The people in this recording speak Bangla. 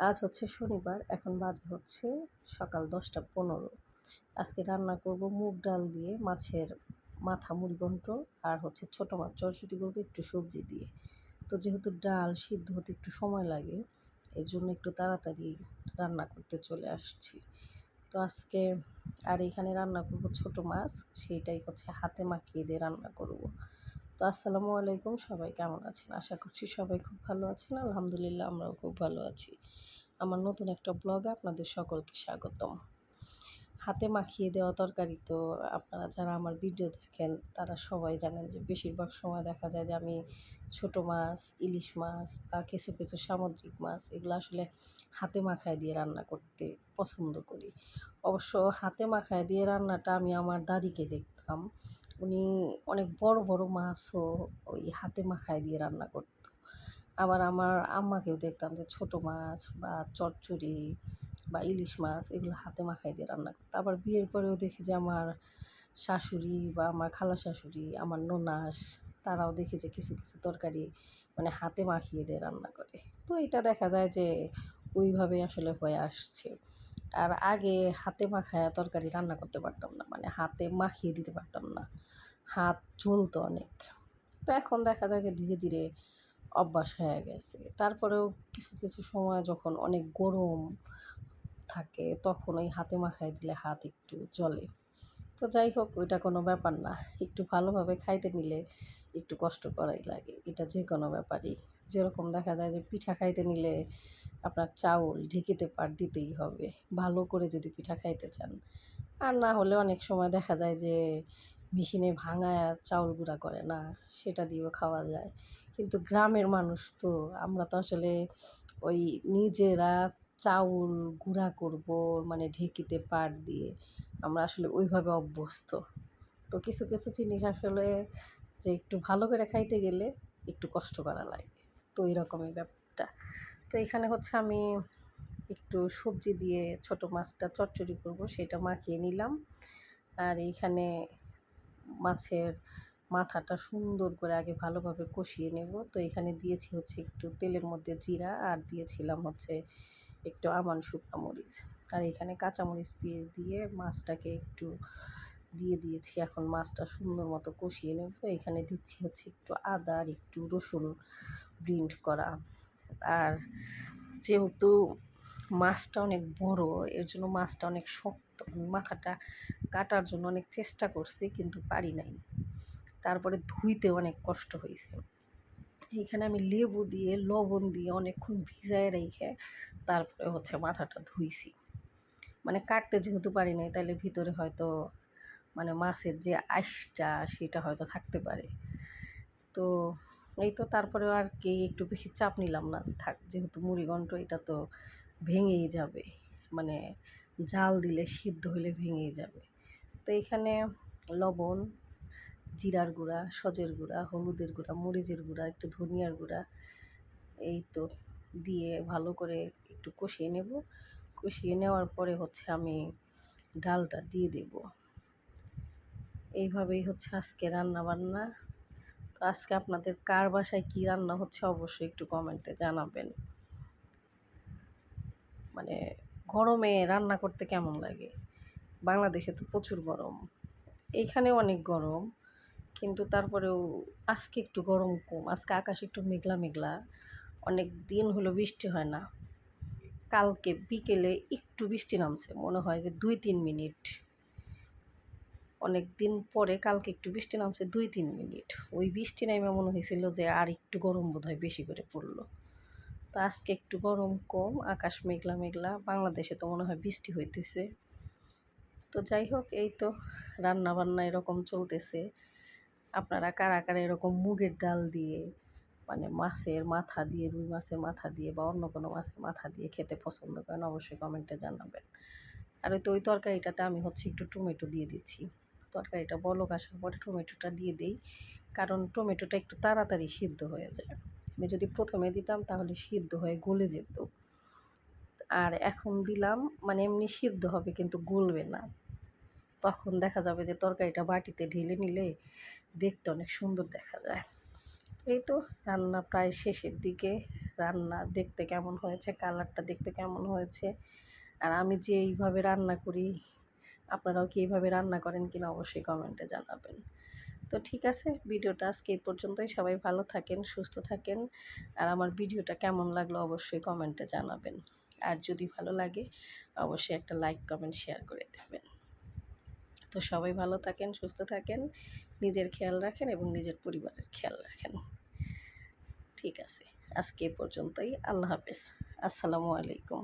আজ হচ্ছে শনিবার, এখন বাজে হচ্ছে সকাল 10টা 15। আজকে রান্না করব মুগ ডাল দিয়ে মাছের মাথা মুড়িঘণ্ট আর হচ্ছে ছোটো মাছ চচ্চড়ি করবো একটু সবজি দিয়ে। তো যেহেতু ডাল সিদ্ধ হতে একটু সময় লাগে, এর জন্য একটু তাড়াতাড়ি রান্না করতে চলে আসছি। তো আজকে আর এখানে রান্না করব ছোটো মাছ, সেইটাই হচ্ছে হাতে মাখিয়ে দিয়ে রান্না করব। তো আসসালামু আলাইকুম, সবাই কেমন আছেন? আশা করছি সবাই খুব ভালো আছেন। আলহামদুলিল্লাহ আমরাও খুব ভালো আছি। আমার নতুন একটা ব্লগে আপনাদের সকলকে স্বাগতম। হাতে মাখিয়ে দেওয়া তরকারি তো আপনারা যারা আমার ভিডিও দেখেন তারা সবাই জানেন যে বেশিরভাগ সময় দেখা যায় যে আমি ছোটো মাছ, ইলিশ মাছ বা কিছু কিছু সামুদ্রিক মাছ এগুলো আসলে হাতে মাখায় দিয়ে রান্না করতে পছন্দ করি। অবশ্য হাতে মাখায় দিয়ে রান্নাটা আমি আমার দাদিকে দেখতাম, উনি অনেক বড় বড় মাছও ওই হাতে মাখায় দিয়ে রান্না করত। আবার আমার আম্মাকেও দেখতাম যে ছোটো মাছ বা চচ্চড়ি বা ইলিশ মাছ এগুলো হাতে মাখায় দিয়ে রান্না করতো। আবার বিয়ের পরেও দেখি যে আমার শাশুড়ি বা আমার খালা শাশুড়ি, আমার ননাস, তারাও দেখি যে কিছু কিছু তরকারি মানে হাতে মাখিয়ে দিয়ে রান্না করে। তো এটা দেখা যায় যে ওইভাবে আসলে হয়ে আসছে। আর আগে হাতে মাখায়া তরকারি রান্না করতে পারতাম না, মানে হাতে মাখিয়ে দিতে পারতাম না, হাত জ্বলতো অনেক। তো এখন দেখা যায় যে ধীরে ধীরে অভ্যাস হয়ে গেছে। তারপরেও কিছু কিছু সময় যখন অনেক গরম থাকে তখন ওই হাতে মাখায় দিলে হাত একটু জ্বলে। তো যাই হোক, ওইটা কোনো ব্যাপার না। একটু ভালোভাবে খাইতে নিলে একটু কষ্ট করাই লাগে, এটা যে কোনো ব্যাপারই। যেরকম দেখা যায় যে পিঠা খাইতে নিলে আপনার চাউল ঢেঁকিতে পাট দিতেই হবে ভালো করে যদি পিঠা খাইতে চান। আর না হলে অনেক সময় দেখা যায় যে মেশিনে ভাঙায়া চাউল গুঁড়া করে না, সেটা দিয়েও খাওয়া যায়। কিন্তু গ্রামের মানুষ তো, আমরা তো আসলে ওই নিজেরা চাউল গুঁড়া করব, মানে ঢেঁকিতে পাট দিয়ে, আমরা আসলে ওইভাবে অভ্যস্ত। তো কিছু কিছু জিনিস আসলে যে একটু ভালো করে খাইতে গেলে একটু কষ্ট করা লাগে। তো এরকমই ব্যাপারটা। তো এখানে হচ্ছে আমি একটু সবজি দিয়ে ছোটো মাছটা চচ্চড়ি করব, সেটা মাখিয়ে নিলাম। আর এইখানে মাছের মাথাটা সুন্দর করে আগে ভালোভাবে কষিয়ে নেব। তো এখানে দিয়েছি হচ্ছে একটু তেলের মধ্যে জিরা, আর দিয়েছিলাম হচ্ছে একটু আমান শুকনো মরিচ, আর এখানে কাঁচামরিচ পেঁয়াজ দিয়ে মাছটাকে একটু দিয়ে দিয়েছি। এখন মাছটা সুন্দর মতো কষিয়ে নেব। এখানে দিচ্ছি হচ্ছে একটু আদা আর একটু রসুন ব্লিন্ড করা। আর যেহেতু মাছটা অনেক বড়, এর জন্য মাছটা অনেক শক্ত। আমি মাথাটা কাটার জন্য অনেক চেষ্টা করছি কিন্তু পারি নাই। তারপরে ধুইতে অনেক কষ্ট হয়েছে। এইখানে আমি লেবু দিয়ে লবণ দিয়ে অনেকক্ষণ ভিজায় রেখে তারপরে হচ্ছে মাথাটা ধুইছি। মানে কাটতে যেহেতু পারি নাই, তাহলে ভিতরে হয়তো মানে মাছের যে আঁশটা সেটা হয়তো থাকতে পারে। তো এই তো, তারপরেও আর কি একটু বেশি চাপ নিলাম না যে থাক, যেহেতু মুড়িঘণ্ট এটা তো ভেঙেই যাবে, মানে জাল দিলে সিদ্ধ হলে ভেঙেই যাবে। তো এখানে লবণ, জিরার গুঁড়া, সজের গুঁড়া, হলুদের গুঁড়া, মরিচের গুঁড়া, একটু ধনিয়ার গুঁড়া, এই তো দিয়ে ভালো করে একটু কষিয়ে নেব। কষিয়ে নেওয়ার পরে হচ্ছে আমি ডালটা দিয়ে দেব। এইভাবেই হচ্ছে আজকে রান্না বান্না। তো আজকে আপনাদের কার বাসায় কী রান্না হচ্ছে অবশ্যই একটু কমেন্টে জানাবেন। মানে গরমে রান্না করতে কেমন লাগে? বাংলাদেশে তো প্রচুর গরম, এইখানেও অনেক গরম, কিন্তু তারপরেও আজকে একটু গরম কম। আজকে আকাশ একটু মেঘলা মেঘলা, অনেক দিন হলো বৃষ্টি হয় না। কালকে বিকেলে একটু বৃষ্টি নামছে, মনে হয় যে 2-3 মিনিট। অনেক দিন পরে কালকে একটু বৃষ্টি নামছে 2-3 মিনিট। ওই বৃষ্টি নামে মনে হয়েছিল যে আর একটু গরম বোধহয় বেশি করে পড়লো। তো আজকে একটু গরম কম, আকাশ মেঘলা মেঘলা। বাংলাদেশে তো মনে হয় বৃষ্টি হইতেছে। তো যাই হোক, এই তো রান্না বান্না এরকম চলতেছে। আপনারা কারা কারা এরকম মুগের ডাল দিয়ে, মানে মাছের মাথা দিয়ে, রুই মাছের মাথা দিয়ে বা অন্য কোনো মাছের মাথা দিয়ে খেতে পছন্দ করেন অবশ্যই কমেন্টে জানাবেন। আর ওই তরকারিটাতে আমি হচ্ছে একটু টমেটো দিয়ে দিচ্ছি। তরকারিটা বলক আসার পরে টমেটোটা দিয়ে দেই, কারণ টমেটোটা একটু তাড়াতাড়ি সিদ্ধ হয়ে যায়। আমি যদি প্রথমে দিতাম তাহলে সিদ্ধ হয়ে গলে যেত, আর এখন দিলাম মানে এমনি সিদ্ধ হবে কিন্তু গলবে না। তখন দেখা যাবে যে তরকারিটা বাটিতে ঢেলে নিলে দেখতে অনেক সুন্দর দেখা যায়। এই তো রান্না প্রায় শেষের দিকে। রান্না দেখতে কেমন হয়েছে, কালারটা দেখতে কেমন হয়েছে, আর আমি যে এইভাবে রান্না করি আপনারাও কি এইভাবে রান্না করেন কিনা অবশ্যই কমেন্টে জানাবেন। তো ঠিক আছে, ভিডিওটা আজকে এই পর্যন্তই। সবাই ভালো থাকেন, সুস্থ থাকেন, আর আমার ভিডিওটা কেমন লাগলো অবশ্যই কমেন্টে জানাবেন। আর যদি ভালো লাগে অবশ্যই একটা লাইক কমেন্ট শেয়ার করে দেবেন। তো সবাই ভালো থাকেন, সুস্থ থাকেন, নিজের খেয়াল রাখেন এবং নিজের পরিবারের খেয়াল রাখেন। ঠিক আছে, আজকে এ পর্যন্তই। আল্লাহ হাফেজ। আসসালামু আলাইকুম।